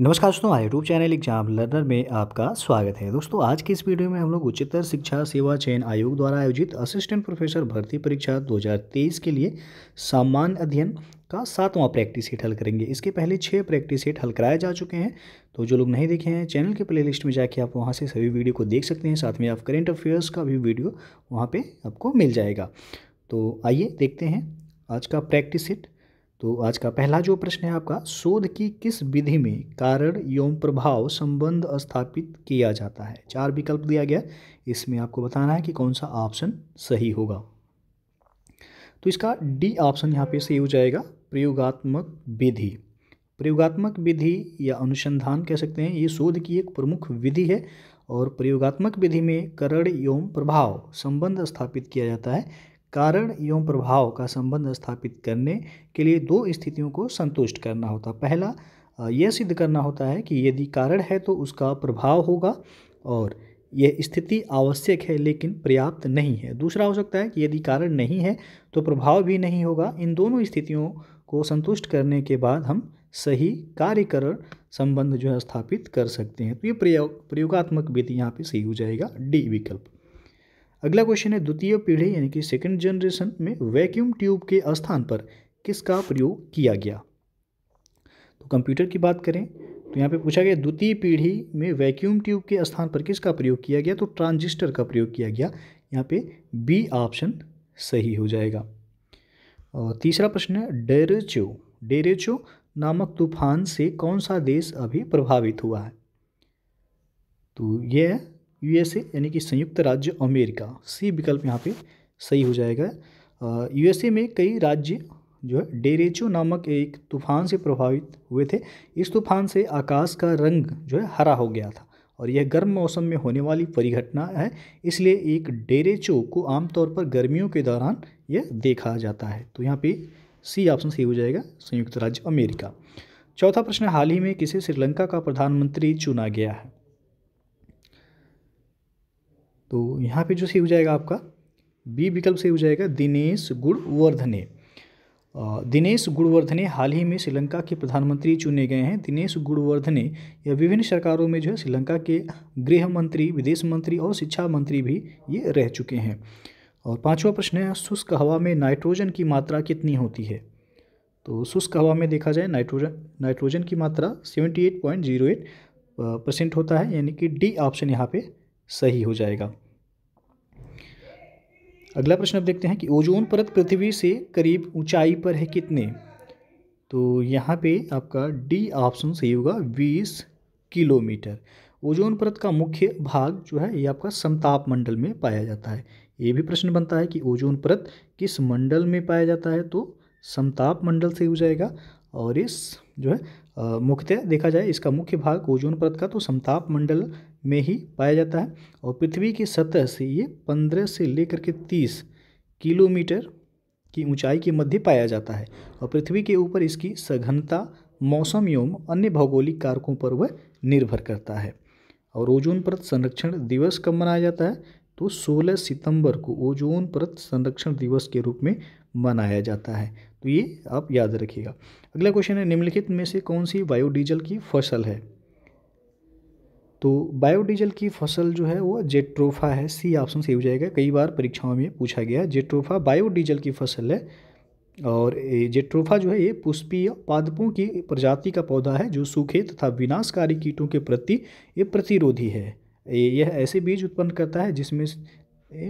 नमस्कार दोस्तों, YouTube channel exam learner में आपका स्वागत है। दोस्तों आज की इस वीडियो में हम लोग उच्चतर शिक्षा सेवा चयन आयोग द्वारा आयोजित असिस्टेंट प्रोफेसर भर्ती परीक्षा 2023 के लिए सामान्य अध्ययन का 7वां प्रैक्टिस सेट हल करेंगे। इसके पहले 6 प्रैक्टिस सेट हल कराए जा चुके हैं, तो जो लोग नहीं देखे हैं चैनल के प्लेलिस्ट में जाके आप वहाँ से सभी वीडियो को देख सकते हैं। साथ में आप करेंट अफेयर्स का भी वीडियो वहाँ पर आपको मिल जाएगा। तो आइए देखते हैं आज का प्रैक्टिस सेट। तो आज का पहला जो प्रश्न है आपका, शोध की किस विधि में कारण एवं प्रभाव संबंध स्थापित किया जाता है। 4 विकल्प दिया गया, इसमें आपको बताना है कि कौन सा ऑप्शन सही होगा। तो इसका डी ऑप्शन यहाँ पे सही हो जाएगा, प्रयोगात्मक विधि। प्रयोगात्मक विधि या अनुसंधान कह सकते हैं, ये शोध की एक प्रमुख विधि है और प्रयोगात्मक विधि में कारण एवं प्रभाव संबंध स्थापित किया जाता है। कारण एवं प्रभाव का संबंध स्थापित करने के लिए 2 स्थितियों को संतुष्ट करना होता है। पहला, यह सिद्ध करना होता है कि यदि कारण है तो उसका प्रभाव होगा, और यह स्थिति आवश्यक है लेकिन पर्याप्त नहीं है। दूसरा हो सकता है कि यदि कारण नहीं है तो प्रभाव भी नहीं होगा। इन दोनों स्थितियों को संतुष्ट करने के बाद हम सही कार्यकरण संबंध जो है स्थापित कर सकते हैं। तो ये प्रयोगात्मक विधि यहाँ पे सही हो जाएगा, डी विकल्प। अगला क्वेश्चन है, द्वितीय पीढ़ी यानी कि सेकंड जनरेशन में वैक्यूम ट्यूब के स्थान पर किसका प्रयोग किया गया। तो कंप्यूटर की बात करें तो यहाँ पे पूछा गया द्वितीय पीढ़ी में वैक्यूम ट्यूब के स्थान पर किसका प्रयोग किया गया, तो ट्रांजिस्टर का प्रयोग किया गया। यहाँ पे बी ऑप्शन सही हो जाएगा। और तीसरा प्रश्न है, डेरेचो नामक तूफान से कौन सा देश अभी प्रभावित हुआ है। तो यह यूएसए यानी कि संयुक्त राज्य अमेरिका, सी विकल्प यहाँ पे सही हो जाएगा। यूएसए में कई राज्य जो है डेरेचो नामक एक तूफान से प्रभावित हुए थे। इस तूफान से आकाश का रंग जो है हरा हो गया था और यह गर्म मौसम में होने वाली परिघटना है, इसलिए एक डेरेचो को आमतौर पर गर्मियों के दौरान यह देखा जाता है। तो यहाँ पे सी ऑप्शन सही हो जाएगा, संयुक्त राज्य अमेरिका। चौथा प्रश्न, हाल ही में किसे श्रीलंका का प्रधानमंत्री चुना गया है। तो यहाँ पे जो सही हो जाएगा आपका बी विकल्प सही हो जाएगा, दिनेश गुणवर्धने। दिनेश गुणवर्धने हाल ही में श्रीलंका के प्रधानमंत्री चुने गए हैं। दिनेश गुणवर्धने यह विभिन्न सरकारों में जो है श्रीलंका के गृह मंत्री, विदेश मंत्री और शिक्षा मंत्री भी ये रह चुके हैं। और पांचवा प्रश्न है, शुष्क हवा में नाइट्रोजन की मात्रा कितनी होती है। तो शुष्क हवा में देखा जाए नाइट्रोजन की मात्रा 78.08% होता है, यानी कि डी ऑप्शन यहाँ पे सही हो जाएगा। अगला प्रश्न अब देखते हैं कि ओजोन परत पृथ्वी से करीब ऊंचाई पर है कितने। तो यहाँ पे आपका डी ऑप्शन सही होगा, 20 किलोमीटर। ओजोन परत का मुख्य भाग जो है ये आपका समताप मंडल में पाया जाता है। ये भी प्रश्न बनता है कि ओजोन परत किस मंडल में पाया जाता है, तो समताप मंडल से हो जाएगा। और इस जो है मुख्यतः देखा जाए इसका मुख्य भाग ओजोन परत का तो समताप मंडल में ही पाया जाता है और पृथ्वी की सतह से ये 15 से लेकर के 30 किलोमीटर की ऊंचाई के मध्य पाया जाता है और पृथ्वी के ऊपर इसकी सघनता मौसम एवं अन्य भौगोलिक कारकों पर वह निर्भर करता है। और ओजोन परत संरक्षण दिवस कब मनाया जाता है, तो 16 सितंबर को ओजोन परत संरक्षण दिवस के रूप में मनाया जाता है। तो ये आप याद रखिएगा। अगला क्वेश्चन है, निम्नलिखित में से कौन सी बायोडीजल की फसल है। तो बायोडीजल की फसल जो है वो जेट्रोफा है, सी ऑप्शन सही हो जाएगा। कई बार परीक्षाओं में पूछा गया, जेट्रोफा बायोडीजल की फसल है। और जेट्रोफा जो है ये पुष्पीय पादपों की प्रजाति का पौधा है जो सूखे तथा विनाशकारी कीटों के प्रति ये प्रतिरोधी है। यह ऐसे बीज उत्पन्न करता है जिसमें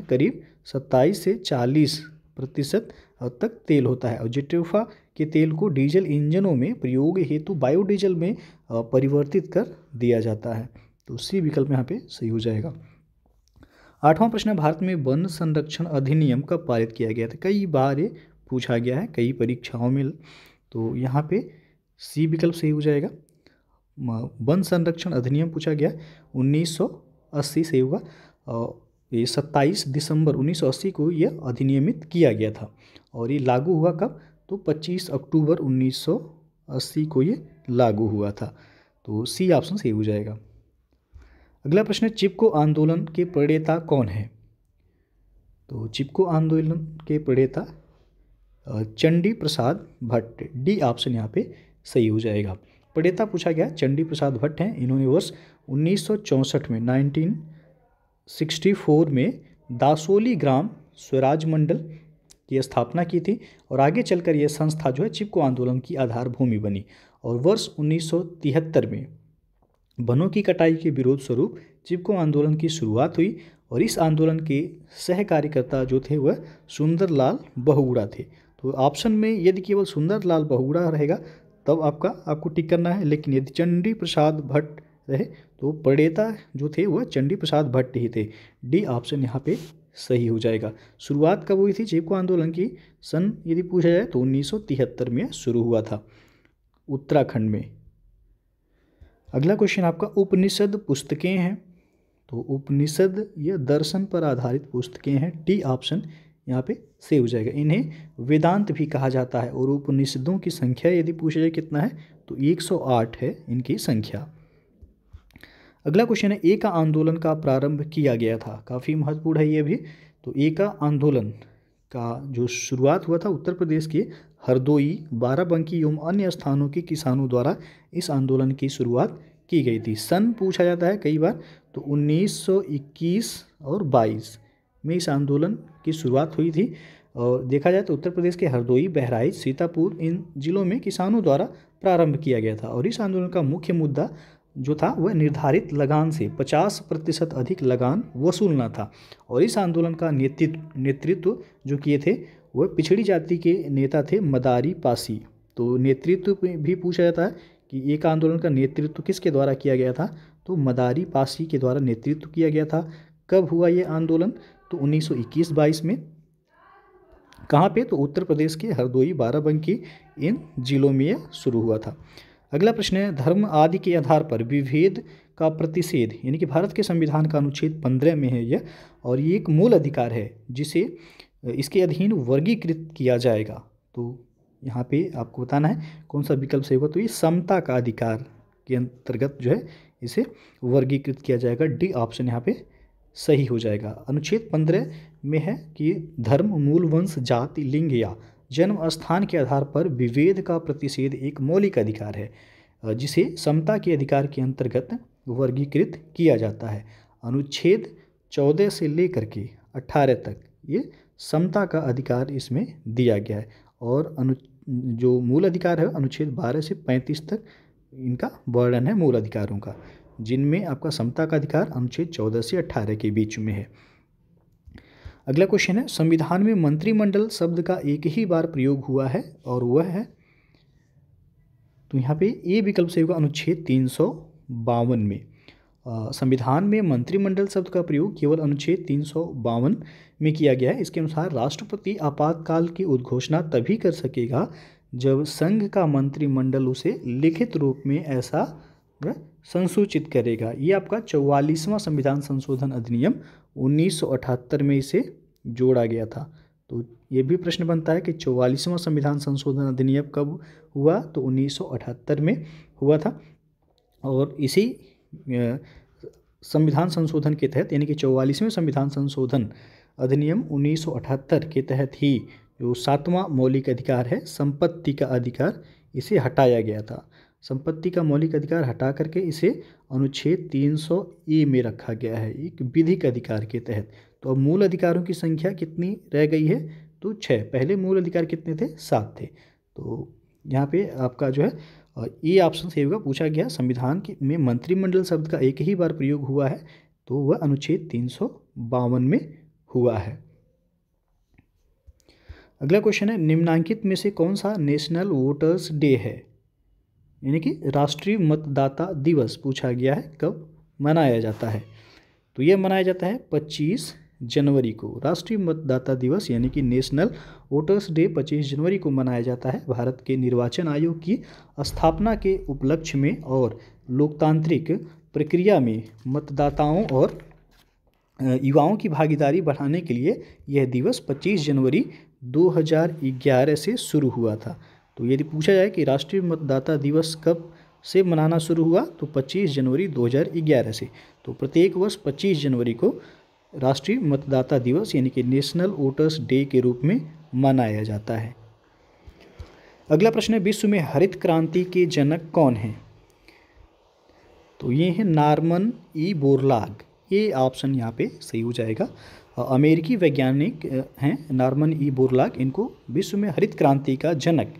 करीब 27 से 40% तक तेल होता है और जेट्रोफा के तेल को डीजल इंजनों में प्रयोग हेतु बायोडीजल में परिवर्तित कर दिया जाता है। तो सी विकल्प यहाँ पे सही हो जाएगा। 8वां प्रश्न, भारत में वन संरक्षण अधिनियम कब पारित किया गया था। कई बार ये पूछा गया है कई परीक्षाओं में, तो यहाँ पे सी विकल्प सही हो जाएगा। वन संरक्षण अधिनियम पूछा गया 1980 सही होगा। ये 27 दिसंबर 1980 को यह अधिनियमित किया गया था और ये लागू हुआ कब, तो 25 अक्टूबर 1980 को ये लागू हुआ था। तो सी ऑप्शन सही हो जाएगा। अगला प्रश्न है, चिपको आंदोलन के प्रणेता कौन है। तो चिपको आंदोलन के प्रणेता चंडी प्रसाद भट्ट, डी ऑप्शन यहाँ पे सही हो जाएगा। प्रणेता पूछा गया चंडी प्रसाद भट्ट हैं। इन्होंने वर्ष 1964 में 1964 में दासोली ग्राम स्वराज मंडल की स्थापना की थी और आगे चलकर यह संस्था जो है चिपको आंदोलन की आधारभूमि बनी। और वर्ष 1973 में वनों की कटाई के विरोध स्वरूप चिपको आंदोलन की शुरुआत हुई और इस आंदोलन के सह कार्यकर्ता जो थे वह सुंदरलाल बहुगुणा थे। तो ऑप्शन में यदि केवल सुंदरलाल बहुगुणा रहेगा तब आपको टिक करना है, लेकिन यदि चंडी प्रसाद भट्ट रहे तो प्रणेता जो थे वह चंडी प्रसाद भट्ट ही थे। डी ऑप्शन यहाँ पे सही हो जाएगा। शुरुआत कब हुई थी चिपको आंदोलन की? सन यदि पूछा जाए तो 1973 में शुरू हुआ था उत्तराखंड में। अगला क्वेश्चन आपका उपनिषद पुस्तकें हैं। तो उपनिषद यह दर्शन पर आधारित पुस्तकें हैं। डी ऑप्शन यहाँ पे सही हो जाएगा। इन्हें वेदांत भी कहा जाता है। और उपनिषदों की संख्या यदि पूछा जाए कितना है तो 108 है इनकी संख्या। अगला क्वेश्चन है एका आंदोलन का प्रारंभ किया गया था। काफ़ी महत्वपूर्ण है ये भी। तो एका आंदोलन का जो शुरुआत हुआ था उत्तर प्रदेश के हरदोई, बाराबंकी एवं अन्य स्थानों के किसानों द्वारा इस आंदोलन की शुरुआत की गई थी। सन पूछा जाता है कई बार, तो 1921 और 22 में इस आंदोलन की शुरुआत हुई थी। और देखा जाए तो उत्तर प्रदेश के हरदोई, बहराइच, सीतापुर इन जिलों में किसानों द्वारा प्रारंभ किया गया था। और इस आंदोलन का मुख्य मुद्दा जो था वह निर्धारित लगान से 50% अधिक लगान वसूलना था। और इस आंदोलन का नेतृत्व जो किए थे वह पिछड़ी जाति के नेता थे मदारी पासी। तो नेतृत्व भी पूछा जाता है कि एक आंदोलन का नेतृत्व किसके द्वारा किया गया था? तो मदारी पासी के द्वारा नेतृत्व किया गया था। कब हुआ ये आंदोलन? तो 1921-22 में। कहाँ पे? तो उत्तर प्रदेश के हरदोई, बाराबंकी इन जिलों में यह शुरू हुआ था। अगला प्रश्न है धर्म आदि के आधार पर विभेद का प्रतिषेध, यानी कि भारत के संविधान का अनुच्छेद 15 में है यह, और ये एक मूल अधिकार है जिसे इसके अधीन वर्गीकृत किया जाएगा। तो यहाँ पे आपको बताना है कौन सा विकल्प सही होगा। तो ये समता का अधिकार के अंतर्गत जो है इसे वर्गीकृत किया जाएगा। डी ऑप्शन यहाँ पे सही हो जाएगा। अनुच्छेद 15 में है कि धर्म, मूल वंश, जाति, लिंग या जन्म स्थान के आधार पर विभेद का प्रतिषेध एक मौलिक अधिकार है जिसे समता के अधिकार के अंतर्गत वर्गीकृत किया जाता है। अनुच्छेद 14 से लेकर के 18 तक ये समता का अधिकार इसमें दिया गया है। और जो मूल अधिकार है अनुच्छेद 12 से 35 तक इनका वर्णन है मूल अधिकारों का, जिनमें आपका समता का अधिकार अनुच्छेद 14 से 18 के बीच में है। अगला क्वेश्चन है संविधान में मंत्रिमंडल शब्द का एक ही बार प्रयोग हुआ है और वह है, तो यहाँ पे ए विकल्प सही होगा अनुच्छेद 352 में। संविधान में मंत्रिमंडल शब्द का प्रयोग केवल अनुच्छेद 352 में किया गया है। इसके अनुसार राष्ट्रपति आपातकाल की उद्घोषणा तभी कर सकेगा जब संघ का मंत्रिमंडल उसे लिखित रूप में ऐसा संसूचित करेगा। ये आपका 44वां संविधान संशोधन अधिनियम 1978 में इसे जोड़ा गया था। तो ये भी प्रश्न बनता है कि 44वां संविधान संशोधन अधिनियम कब हुआ? तो 1978 में हुआ था। और इसी संविधान संशोधन के तहत, यानी कि 44वें संविधान संशोधन अधिनियम 1978 के तहत ही जो 7वां मौलिक अधिकार है संपत्ति का अधिकार, इसे हटाया गया था। संपत्ति का मौलिक अधिकार हटा करके इसे अनुच्छेद 300 में रखा गया है एक विधिक अधिकार के तहत। तो अब मूल अधिकारों की संख्या कितनी रह गई है? तो 6। पहले मूल अधिकार कितने थे? 7 थे। तो यहाँ पे आपका जो है ये ऑप्शन सही होगा। पूछा गया संविधान में मंत्रिमंडल शब्द का एक ही बार प्रयोग हुआ है, तो वह अनुच्छेद 352 में हुआ है। अगला क्वेश्चन है निम्नांकित में से कौन सा नेशनल वोटर्स डे है, यानी कि राष्ट्रीय मतदाता दिवस पूछा गया है, कब मनाया जाता है? तो यह मनाया जाता है 25 जनवरी को। राष्ट्रीय मतदाता दिवस यानी कि नेशनल वोटर्स डे 25 जनवरी को मनाया जाता है। भारत के निर्वाचन आयोग की स्थापना के उपलक्ष्य में और लोकतांत्रिक प्रक्रिया में मतदाताओं और युवाओं की भागीदारी बढ़ाने के लिए यह दिवस 25 जनवरी 2011 से शुरू हुआ था। तो यदि पूछा जाए कि राष्ट्रीय मतदाता दिवस कब से मनाना शुरू हुआ, तो 25 जनवरी 2011 से। तो प्रत्येक वर्ष 25 जनवरी को राष्ट्रीय मतदाता दिवस यानी कि नेशनल वोटर्स डे के रूप में मनाया जाता है। अगला प्रश्न है, विश्व में हरित क्रांति के जनक कौन हैं? तो ये है नॉर्मन ई बोरलॉग, ये ऑप्शन यहाँ पे सही हो जाएगा। अमेरिकी वैज्ञानिक हैं नॉर्मन ई बोरलॉग, इनको विश्व में हरित क्रांति का जनक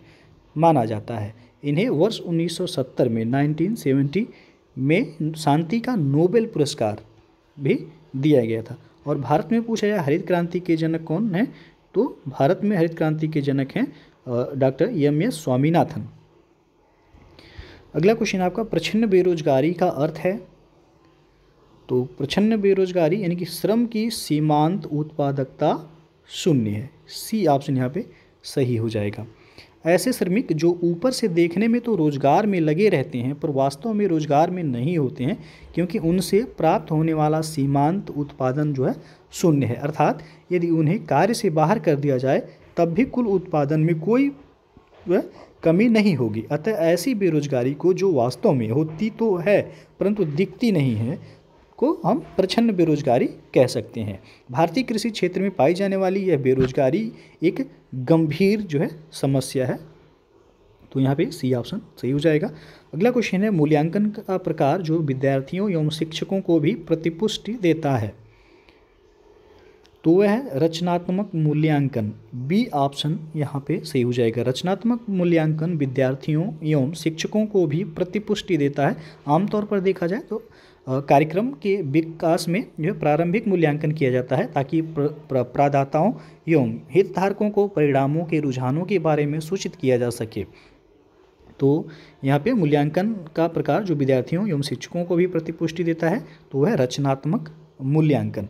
माना जाता है। इन्हें वर्ष 1970 में 1970 में शांति का नोबेल पुरस्कार भी दिया गया था। और भारत में पूछा जाए हरित क्रांति के जनक कौन हैं, तो भारत में हरित क्रांति के जनक हैं डॉक्टर एम.एस. स्वामीनाथन। अगला क्वेश्चन आपका, प्रच्छन्न बेरोजगारी का अर्थ है? तो प्रच्छन्न बेरोजगारी यानी कि श्रम की सीमांत उत्पादकता शून्य है। सी ऑप्शन यहाँ पे सही हो जाएगा। ऐसे श्रमिक जो ऊपर से देखने में तो रोजगार में लगे रहते हैं पर वास्तव में रोजगार में नहीं होते हैं, क्योंकि उनसे प्राप्त होने वाला सीमांत उत्पादन जो है शून्य है। अर्थात यदि उन्हें कार्य से बाहर कर दिया जाए तब भी कुल उत्पादन में कोई वह कमी नहीं होगी। अतः ऐसी बेरोजगारी को, जो वास्तव में होती तो है परंतु दिखती नहीं है, को हम प्रच्छन्न बेरोजगारी कह सकते हैं। भारतीय कृषि क्षेत्र में पाई जाने वाली यह बेरोजगारी एक गंभीर जो है समस्या है। तो यहाँ पे सी ऑप्शन सही हो जाएगा। अगला क्वेश्चन है, मूल्यांकन का प्रकार जो विद्यार्थियों एवं शिक्षकों को भी प्रतिपुष्टि देता है, तो वह है रचनात्मक मूल्यांकन। बी ऑप्शन यहाँ पे सही हो जाएगा। रचनात्मक मूल्यांकन विद्यार्थियों एवं शिक्षकों को भी प्रतिपुष्टि देता है। आमतौर पर देखा जाए तो कार्यक्रम के विकास में जो प्रारंभिक मूल्यांकन किया जाता है ताकि प्रदाताओं एवं हितधारकों को परिणामों के रुझानों के बारे में सूचित किया जा सके। तो यहाँ पे मूल्यांकन का प्रकार जो विद्यार्थियों एवं शिक्षकों को भी प्रतिपुष्टि देता है, तो वह रचनात्मक मूल्यांकन।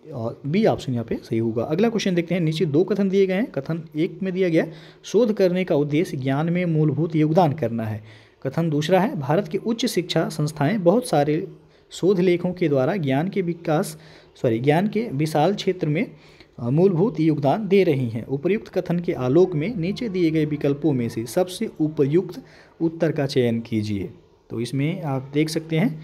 और बी ऑप्शन यहाँ पे सही होगा। अगला क्वेश्चन देखते हैं, नीचे दो कथन दिए गए हैं। कथन एक में दिया गया, शोध करने का उद्देश्य ज्ञान में मूलभूत योगदान करना है। कथन दूसरा है, भारत की उच्च शिक्षा संस्थाएं बहुत सारे शोध लेखों के द्वारा ज्ञान के विशाल क्षेत्र में मूलभूत योगदान दे रही हैं। उपयुक्त कथन के आलोक में नीचे दिए गए विकल्पों में से सबसे उपयुक्त उत्तर का चयन कीजिए। तो इसमें आप देख सकते हैं,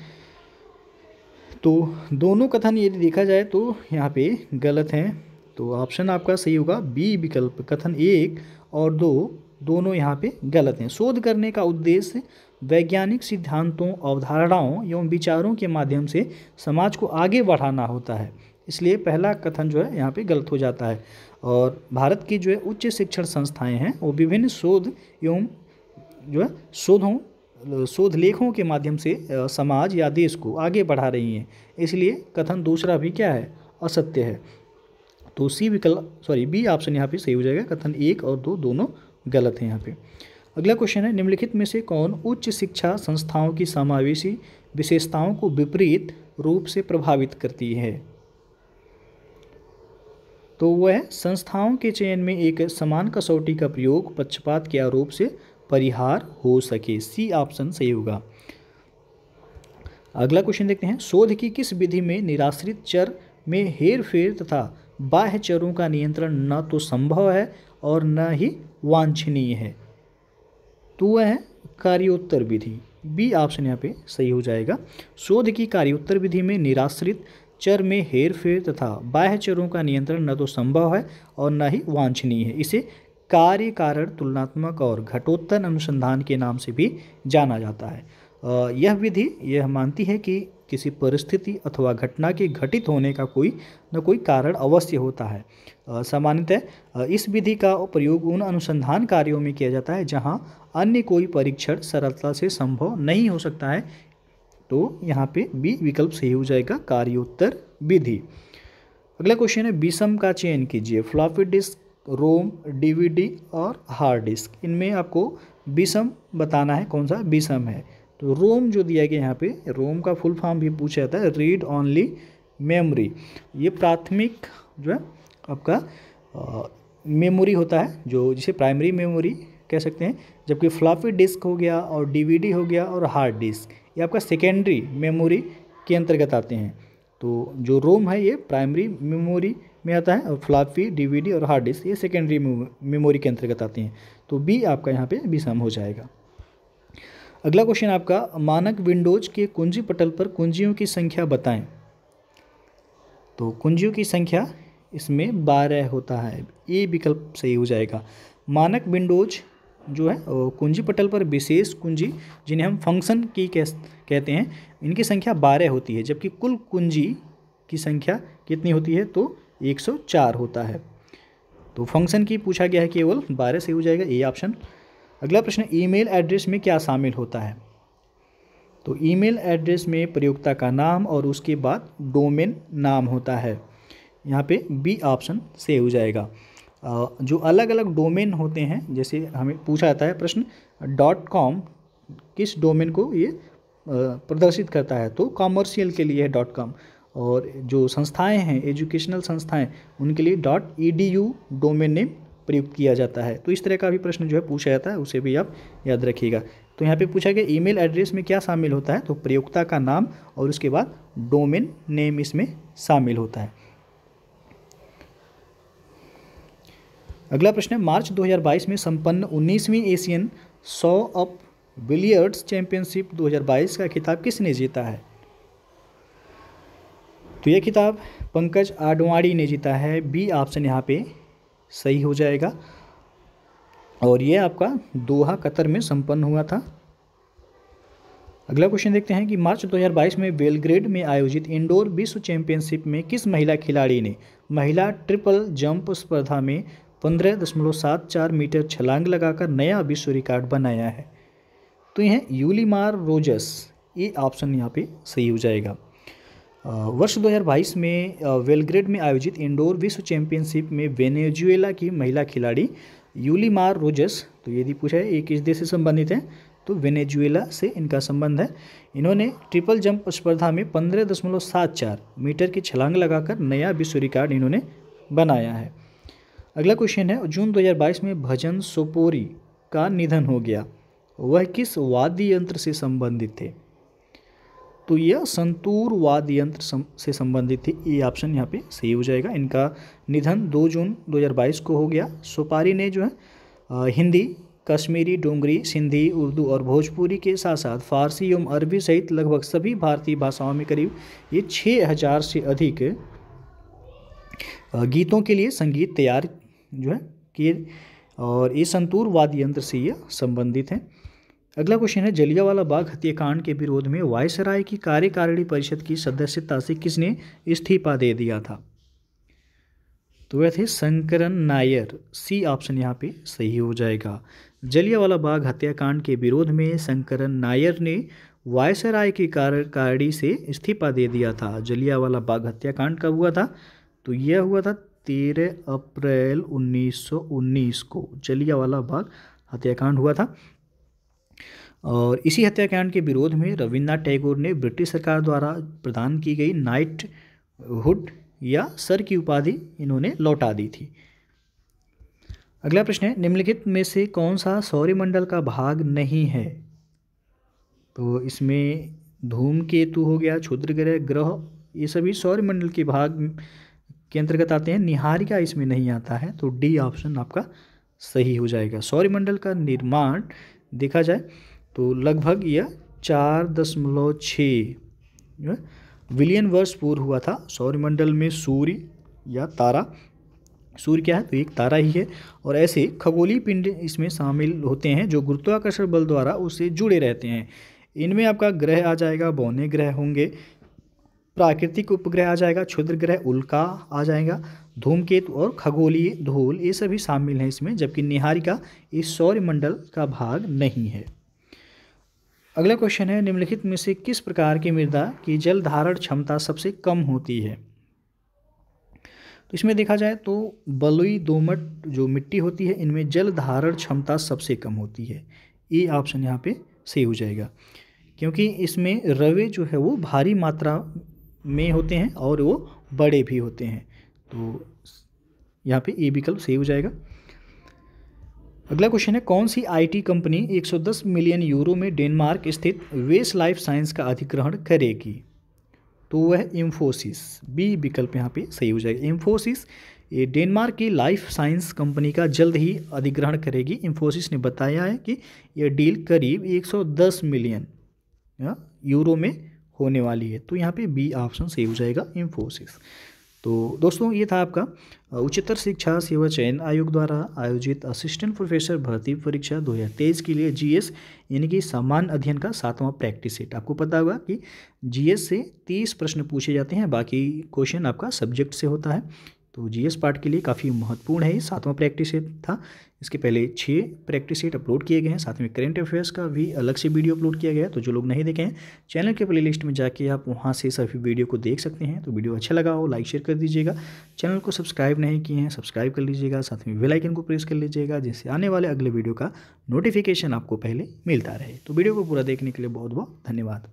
तो दोनों कथन यदि देखा जाए तो यहाँ पे गलत हैं। तो ऑप्शन आपका सही होगा बी विकल्प। कथन 1 और 2 दोनों यहाँ पे गलत हैं। शोध करने का उद्देश्य वैज्ञानिक सिद्धांतों, अवधारणाओं एवं विचारों के माध्यम से समाज को आगे बढ़ाना होता है, इसलिए पहला कथन जो है यहाँ पे गलत हो जाता है। और भारत की जो है उच्च शिक्षण संस्थाएं हैं वो विभिन्न शोध एवं जो है शोध लेखों के माध्यम से समाज या देश को आगे बढ़ा रही हैं, इसलिए कथन दूसरा भी क्या है, असत्य है। तो बी ऑप्शन यहाँ पे सही हो जाएगा। कथन 1 और 2 दोनों गलत हैं यहाँ पे। अगला क्वेश्चन है, निम्नलिखित में से कौन उच्च शिक्षा संस्थाओं की समावेशी विशेषताओं को विपरीत रूप से प्रभावित करती है? तो वह संस्थाओं के चयन में एक समान कसौटी का प्रयोग पक्षपात के आरोप से परिहार हो सके। सी ऑप्शन सही होगा। अगला क्वेश्चन देखते हैं, शोध की किस विधि में निराश्रित चर में हेरफेर तथा बाह्य चरों का नियंत्रण न तो संभव है और न ही वांछनीय है? तो वह है कार्योत्तर विधि। बी ऑप्शन यहाँ पे सही हो जाएगा। शोध की कार्योत्तर विधि में निराश्रित चर में हेरफेर तथा बाह्य चरों का नियंत्रण न तो संभव है और न ही वांछनीय है। इसे कार्य कारण तुलनात्मक और घटोत्तर अनुसंधान के नाम से भी जाना जाता है। यह विधि यह मानती है कि किसी परिस्थिति अथवा घटना के घटित होने का कोई न कोई कारण अवश्य होता है। सामान्यतः इस विधि का प्रयोग उन अनुसंधान कार्यों में किया जाता है जहां अन्य कोई परीक्षण सरलता से संभव नहीं हो सकता है। तो यहाँ पे बी विकल्प सही हो जाएगा, कार्योत्तर विधि। अगला क्वेश्चन है, विषम का चयन कीजिए। फ्लॉपी डिस्क, रोम, डीवीडी और हार्ड डिस्क, इनमें आपको विषम बताना है, कौन सा विषम है। तो रोम जो दिया गया यहाँ पे, रोम का फुल फॉर्म भी पूछा जाता है, रीड ओनली मेमोरी। ये प्राथमिक जो है आपका मेमोरी होता है, जो जिसे प्राइमरी मेमोरी कह सकते हैं। जबकि फ्लॉपी डिस्क हो गया और डीवीडी हो गया और हार्ड डिस्क, ये आपका सेकेंडरी मेमोरी के अंतर्गत आते हैं। तो जो रोम है ये प्राइमरी मेमोरी में आता है और फ्लॉपी, डीवीडी और हार्ड डिस्क ये सेकेंडरी मेमोरी के अंतर्गत आते हैं। तो बी आपका यहाँ पे विषम हो जाएगा। अगला क्वेश्चन आपका, मानक विंडोज के कुंजी पटल पर कुंजियों की संख्या बताएं। तो कुंजियों की संख्या इसमें 12 होता है। ए विकल्प सही हो जाएगा। मानक विंडोज जो है कुंजी पटल पर विशेष कुंजी, जिन्हें हम फंक्शन की कहते हैं, इनकी संख्या 12 होती है, जबकि कुल कुंजी की संख्या कितनी होती है, तो 104 होता है। तो फंक्शन की पूछा गया है, केवल 12 से हो जाएगा, ए ऑप्शन। अगला प्रश्न, ईमेल एड्रेस में क्या शामिल होता है? तो ईमेल एड्रेस में प्रयोक्ता का नाम और उसके बाद डोमेन नाम होता है। यहाँ पे बी ऑप्शन से हो जाएगा। जो अलग अलग डोमेन होते हैं, जैसे हमें पूछा जाता है प्रश्न, .com किस डोमेन को ये प्रदर्शित करता है, तो कॉमर्शियल के लिए है .com, और जो संस्थाएं हैं, एजुकेशनल संस्थाएं, उनके लिए .edu डोमेन नेम प्रयुक्त किया जाता है। तो इस तरह का भी प्रश्न जो है पूछा जाता है, उसे भी आप याद रखिएगा। तो यहाँ पे पूछा गया ईमेल एड्रेस में क्या शामिल होता है, तो प्रयोक्ता का नाम और उसके बाद डोमेन नेम इसमें शामिल होता है। अगला प्रश्न है, मार्च 2022 में संपन्न 19वीं एशियन 100 अप बिलियर्ड्स चैंपियनशिप 2022 का खिताब किसने जीता है? तो यह खिताब पंकज आडवाणी ने जीता है। बी ऑप्शन यहाँ पे सही हो जाएगा, और यह आपका दोहा कतर में संपन्न हुआ था। अगला क्वेश्चन देखते हैं कि मार्च 2022 में बेलग्रेड में आयोजित इंडोर विश्व चैंपियनशिप में किस महिला खिलाड़ी ने महिला ट्रिपल जंप स्पर्धा में 15.74 मीटर छलांग लगाकर नया विश्व रिकॉर्ड बनाया है? तो यह यूलिमार रोजस, ये ऑप्शन यहाँ पे सही हो जाएगा। वर्ष 2022 में बेलग्रेड में आयोजित इंडोर विश्व चैंपियनशिप में वेनेजुएला की महिला खिलाड़ी यूलिमार रोजस, तो यदि पूछा है ये किस देश से संबंधित है, तो वेनेजुएला से इनका संबंध है। इन्होंने ट्रिपल जंप स्पर्धा में 15.74 मीटर की छलांग लगाकर नया विश्व रिकॉर्ड इन्होंने बनाया है। अगला क्वेश्चन है, जून 2022 में भजन सोपोरी का निधन हो गया, वह किस वाद्य यंत्र से संबंधित थे? तो यह संतूर वाद्य यंत्र से संबंधित थी। ये ऑप्शन यहाँ पे सही हो जाएगा। इनका निधन 2 जून 2022 को हो गया। सोपारी ने जो है हिंदी, कश्मीरी, डोगरी, सिंधी, उर्दू और भोजपुरी के साथ साथ फारसी एवं अरबी सहित लगभग सभी भारतीय भाषाओं में करीब ये 6000 से अधिक गीतों के लिए संगीत तैयार जो है किए, और ये संतूर वाद्य यंत्र से ये संबंधित हैं। अगला क्वेश्चन है, जलियांवाला बाग हत्याकांड के विरोध में वायसराय की कार्यकारिणी परिषद की सदस्यता से किसने इस्तीफा दे दिया था? तो वह थे शंकरन नायर। सी ऑप्शन यहाँ पे सही हो जाएगा। जलियांवाला बाग हत्याकांड के विरोध में शंकरन नायर ने वायसराय की कार्यकारिणी से इस्तीफा दे दिया था। जलियांवाला बाग हत्याकांड कब हुआ था? तो यह हुआ था 13 अप्रैल 1919 को जलियांवाला बाग हत्याकांड हुआ था। और इसी हत्याकांड के विरोध में रविन्द्रनाथ टैगोर ने ब्रिटिश सरकार द्वारा प्रदान की गई नाइटहुड या सर की उपाधि इन्होंने लौटा दी थी। अगला प्रश्न है, निम्नलिखित में से कौन सा सौरमंडल का भाग नहीं है? तो इसमें धूमकेतु हो गया, क्षुद्र ग्रह, ग्रह, ये सभी सौरमंडल के भाग के अंतर्गत आते हैं। निहारिका इसमें नहीं आता है, तो डी ऑप्शन आपका सही हो जाएगा। सौरमंडल का निर्माण देखा जाए तो लगभग यह 4.6 बिलियन वर्ष पूर्व हुआ था। सौरमंडल में सूर्य या तारा, सूर्य क्या है, तो एक तारा ही है, और ऐसे खगोलीय पिंड इसमें शामिल होते हैं जो गुरुत्वाकर्षण बल द्वारा उससे जुड़े रहते हैं। इनमें आपका ग्रह आ जाएगा, बौने ग्रह होंगे, प्राकृतिक उपग्रह आ जाएगा, क्षुद्र ग्रह, उल्का आ जाएगा, धूमकेतु और खगोलीय धूल, ये सभी शामिल हैं इसमें, जबकि निहारिका इस सौरमंडल का भाग नहीं है। अगला क्वेश्चन है, निम्नलिखित में से किस प्रकार की मृदा की जल धारण क्षमता सबसे कम होती है? तो इसमें देखा जाए तो बलुई दोमट जो मिट्टी होती है, इनमें जल धारण क्षमता सबसे कम होती है। ये ऑप्शन यहाँ पे सही हो जाएगा, क्योंकि इसमें रवे जो है वो भारी मात्रा में होते हैं और वो बड़े भी होते हैं, तो यहाँ पे ए विकल्प सही हो जाएगा। अगला क्वेश्चन है, कौन सी आईटी कंपनी 110 मिलियन यूरो में डेनमार्क स्थित वेस्ट लाइफ साइंस का अधिग्रहण करेगी? तो वह इंफोसिस। बी विकल्प यहाँ पे सही हो जाएगा। इंफोसिस ये डेनमार्क की लाइफ साइंस कंपनी का जल्द ही अधिग्रहण करेगी। इंफोसिस ने बताया है कि यह डील करीब 110 मिलियन यूरो में होने वाली है, तो यहाँ पे बी ऑप्शन सही हो जाएगा, इंफोसिस। तो दोस्तों ये था आपका उच्चतर शिक्षा सेवा चयन आयोग द्वारा आयोजित असिस्टेंट प्रोफेसर भर्ती परीक्षा 2023 के लिए जीएस यानी कि सामान्य अध्ययन का 7वां प्रैक्टिस सेट। आपको पता होगा कि जीएस से 30 प्रश्न पूछे जाते हैं, बाकी क्वेश्चन आपका सब्जेक्ट से होता है। तो जीएस पार्ट के लिए काफ़ी महत्वपूर्ण है ये 7वां प्रैक्टिस सेट था। इसके पहले 6 प्रैक्टिस सेट अपलोड किए गए हैं, साथ में करेंट अफेयर्स का भी अलग से वीडियो अपलोड किया गया है। तो जो लोग नहीं देखे हैं चैनल के प्लेलिस्ट में जाके आप वहां से सभी वीडियो को देख सकते हैं। तो वीडियो अच्छा लगा हो लाइक शेयर कर दीजिएगा, चैनल को सब्सक्राइब नहीं किए हैं सब्सक्राइब कर लीजिएगा, साथ में बेल आइकन को प्रेस कर लीजिएगा जिससे आने वाले अगले वीडियो का नोटिफिकेशन आपको पहले मिलता रहे। तो वीडियो को पूरा देखने के लिए बहुत बहुत धन्यवाद।